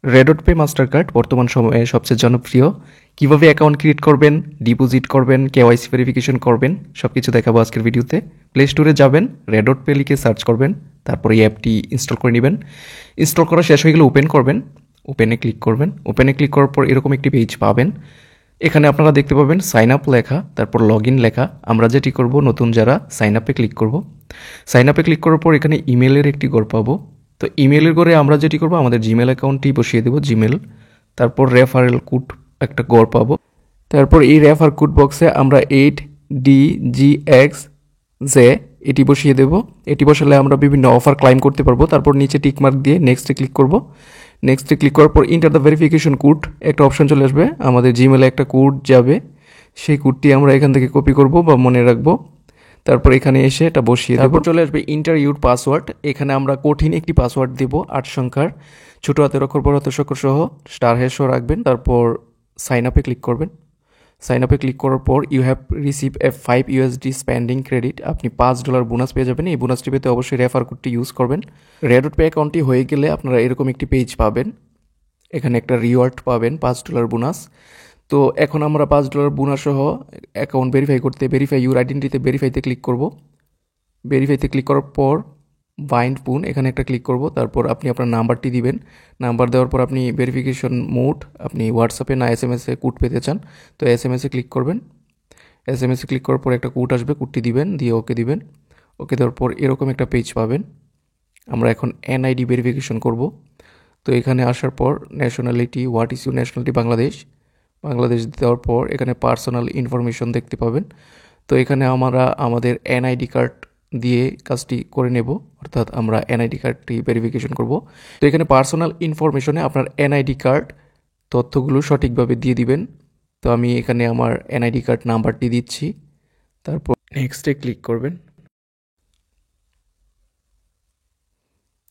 রেডট pay master card বর্তমান সময়ে সবচেয়ে জনপ্রিয়। কিভাবে অ্যাকাউন্ট ক্রিয়েট করবেন, ডিপোজিট করবেন, কেওয়াইসি ভেরিফিকেশন করবেন, সব কিছু দেখাবো আজকের ভিডিওতে। প্লে স্টোরে যাবেন, রেডট পে লিখে সার্চ করবেন, তারপর এই অ্যাপটি ইনস্টল করে নেবেন। ইনস্টল করা শেষ হয়ে গেলে ওপেন করবেন, ওপেনে ক্লিক করবেন। ওপেনে ক্লিক করার পর এরকম একটি পেজ পাবেন। এখানে আপনারা দেখতে পাবেন সাইন আপ লেখা, তারপর লগ ইন লেখা। আমরা যেটি করব, নতুন যারা সাইন আপে ক্লিক করব। সাইন আপে ক্লিক করার পর এখানে ইমেলের একটি ঘর পাবো। তো ইমেলের ঘরে আমরা যেটি করবো, আমাদের জিমেল অ্যাকাউন্টটি বসিয়ে দেবো, জিমেল। তারপর রেফারেল কোড একটা ঘর পাবো। তারপর এই রেফার কোড বক্সে আমরা 8DGX এটি বসিয়ে দেব। এটি বসালে আমরা বিভিন্ন অফার ক্লাইম করতে পারবো। তারপর নিচে টিকমার্ক দিয়ে নেক্সটে ক্লিক করব। নেক্সটে ক্লিক করার পর ইন্টার দ্য ভেরিফিকেশন কোড একটা অপশন চলে আসবে। আমাদের জিমেলে একটা কোড যাবে, সেই কোডটি আমরা এখান থেকে কপি করব বা মনে রাখবো। তারপর এখানে এসে এটা বসিয়ে দেবো। তারপর চলে আসবে ইন্টার ইউর পাসওয়ার্ড। এখানে আমরা কঠিন একটি পাসওয়ার্ড দেব, 8 সংখ্যার, ছোটো হাতের অক্ষর বড় হাতের অক্ষর সহ *# রাখবেন। তারপর সাইন আপে ক্লিক করবেন। সাইন আপে ক্লিক করার পর you have receive a $5 spending credit. আপনি $5 বোনাস পেয়ে যাবেন। এই বোনাসটি পেতে অবশ্যই রেফার কোডটি ইউজ করবেন। রেডট পে অ্যাকাউন্টটি হয়ে গেলে আপনারা এরকম একটি পেজ পাবেন। এখানে একটা রিওয়ার্ড পাবেন, $5 বোনাস। তো এখন আমরা $5 বোনাস সহ অ্যাকাউন্ট ভেরিফাই করতে ভেরিফাই ইউর আইডেন্টিটিতে ভেরিফাইতে ক্লিক করব। ভেরিফাইতে ক্লিক করার পর বাইন্ড পুন এখানে একটা ক্লিক করব। তারপর আপনি আপনার নাম্বারটি দিবেন। নাম্বার দেওয়ার পর আপনি ভেরিফিকেশন মোড, আপনি হোয়াটসঅ্যাপে না SMS-এ কোড পেতে চান, তো SMS-এ ক্লিক করবেন। SMS-এ ক্লিক করার পর একটা কোড আসবে, কোডটি দিবেন, দিয়ে ওকে দিবেন। ওকে দেওয়ার পর এরকম একটা পেজ পাবেন। আমরা এখন NID ভেরিফিকেশন করব। তো এখানে আসার পর nationality, what is your nationality, Bangladesh. Bangladesh দেওয়ার পর এখানে পার্সোনাল ইনফরমেশন দেখতে পাবেন। তো এখানে আমরা আমাদের NID কার্ড দিয়ে কাজটি করে নেব, অর্থাৎ আমরা NID কার্ডটি ভেরিফিকেশন করব। তো এখানে পার্সোনাল ইনফরমেশনে আপনার NID কার্ড তথ্যগুলো সঠিকভাবে দিয়ে দিবেন। তো আমি এখানে আমার NID কার্ড নাম্বারটি দিচ্ছি। তারপর নেক্সটে ক্লিক করবেন।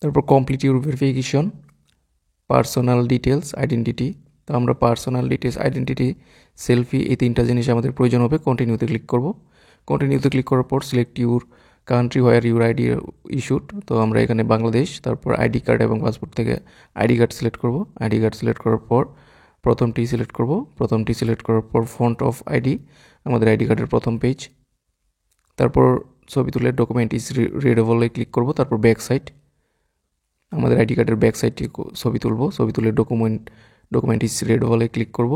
তারপর complete your verification, personal details, identity. তো আমরা পার্সোনাল ডিটেলস, আইডেন্টিটি, সেলফি, এই 3টা জিনিস আমাদের প্রয়োজন হবে। কন্টিনিউতে ক্লিক করব। কন্টিনিউতে ক্লিক করার পর select your country where your ID issued. তো আমরা এখানে বাংলাদেশ। তারপর আইডি কার্ড এবং পাসপোর্ট থেকে আইডি কার্ড সিলেক্ট করব। আইডি কার্ড সিলেক্ট করার পর প্রথমটি সিলেক্ট করব। প্রথমটি সিলেক্ট করার পর ফন্ট অফ আইডি, আমাদের আইডি কার্ডের প্রথম পেজ। তারপর ছবি তুলে ডকুমেন্ট ইজ রিডেবলে ক্লিক করব। তারপর ব্যাক সাইড, আমাদের আইডি কার্ডের ব্যাক সাইডটি ছবি তুলব। ছবি তুলে ডকুমেন্ট ইজ রিডেবলে ক্লিক করব।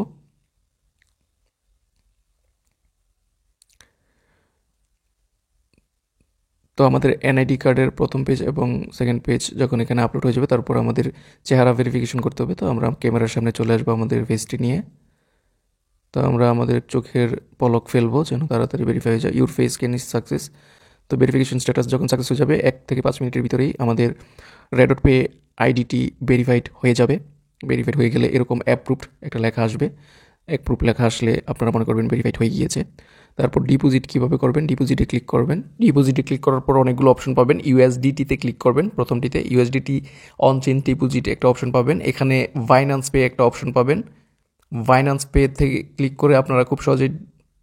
তো আমাদের NID কার্ডের প্রথম পেজ এবং সেকেন্ড পেজ যখন এখানে আপলোড হয়ে যাবে, তারপর আমাদের চেহারা ভেরিফিকেশন করতে হবে। তো আমরা ক্যামেরার সামনে চলে আসবো আমাদের ফেসটি নিয়ে। তো আমরা আমাদের চোখের পলক ফেলবো যেন তাড়াতাড়ি ভেরিফাই হয়ে যায়। Your face can is success. তো ভেরিফিকেশন স্ট্যাটাস যখন সাকসেস হয়ে যাবে, 1 থেকে 5 মিনিটের ভিতরেই আমাদের রেডট পে আইডিটি ভেরিফাইড হয়ে যাবে। ভেরিফাইড হয়ে গেলে এরকম অ্যাপ্রুভড একটা লেখা আসবে। অ্যাপ্রুভ লেখা আসলে আপনারা মনে করবেন ভেরিফাইড হয়ে গিয়েছে। তারপর ডিপোজিট কীভাবে করবেন, ডিপোজিটে ক্লিক করবেন। ডিপোজিটে ক্লিক করার পর অনেকগুলো অপশন পাবেন। USDT-তে ক্লিক করবেন। প্রথমটিতে USDT অন চেইন ডিপোজিট একটা অপশন পাবেন। এখানে বাইন্যান্স পে একটা অপশন পাবেন। বাইন্যান্স পে থেকে ক্লিক করে আপনারা খুব সহজেই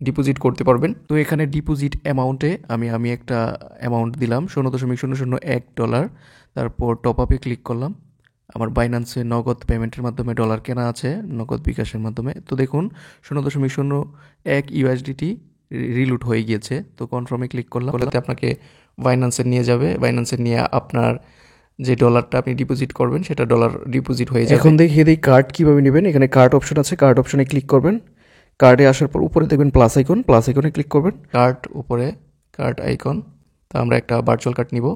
ডিপোজিট করতে পারবেন। তো এখানে ডিপোজিট অ্যামাউন্টে আমি একটা অ্যামাউন্ট দিলাম, $0.001। তারপর টপ আপে ক্লিক করলাম। আমার বাইন্যান্সে নগদ পেমেন্টের মাধ্যমে ডলার কেনা আছে, নগদ বিকাশের মাধ্যমে। তো দেখুন $0.01 USDT রিলুট হয়ে গিয়েছে। তো কনফার্মে ক্লিক করলাম, বলে আপনাকে বাইন্যান্সে নিয়ে যাবে। বাইন্যান্সে নিয়ে আপনার যে ডলারটা আপনি ডিপোজিট করবেন সেটা ডলার ডিপোজিট হয়ে যাবে। এখন দেখিয়ে দিই কার্ড কীভাবে নেবেন। এখানে কার্ড অপশন আছে, কার্ড অপশনে ক্লিক করবেন। কার্ডে আসার পর উপরে দেখবেন প্লাস আইকন, প্লাস আইকনে ক্লিক করবেন। কার্ড উপরে কার্ড আইকন। তো আমরা একটা ভার্চুয়াল কার্ড নিব।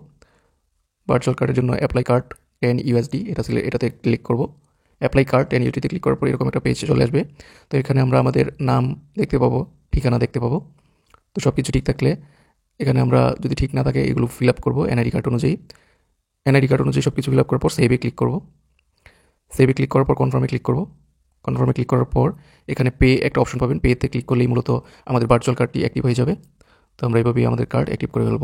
ভার্চুয়াল কার্ডের জন্য অ্যাপ্লাই কার্ড 10 USD, এটাতে ক্লিক করব। অ্যাপ্লাই কার্ড 10 USD-তে ক্লিক করার পর এরকম একটা পেজ চলে আসবে। তো এখানে আমরা আমাদের নাম দেখতে পাবো, ঠিকানা দেখতে পাবো। তো সব কিছু ঠিক থাকলে এখানে আমরা, যদি ঠিক না থাকে, এগুলো ফিল আপ করবো NID কার্ড অনুযায়ী। NID কার্ড অনুযায়ী সব কিছু ফিল আপ করার পর সেভে ক্লিক করব। সেভে ক্লিক করার পর কনফার্মে ক্লিক করব। কনফার্মে ক্লিক করার পর এখানে পে একটা অপশন পাবেন। পেতে ক্লিক করলেই মূলত আমাদের ভার্চুয়াল কার্ডটি অ্যাক্টিভ হয়ে যাবে। তো আমরা এইভাবেই আমাদের কার্ড অ্যাক্টিভ করে ফেলবো।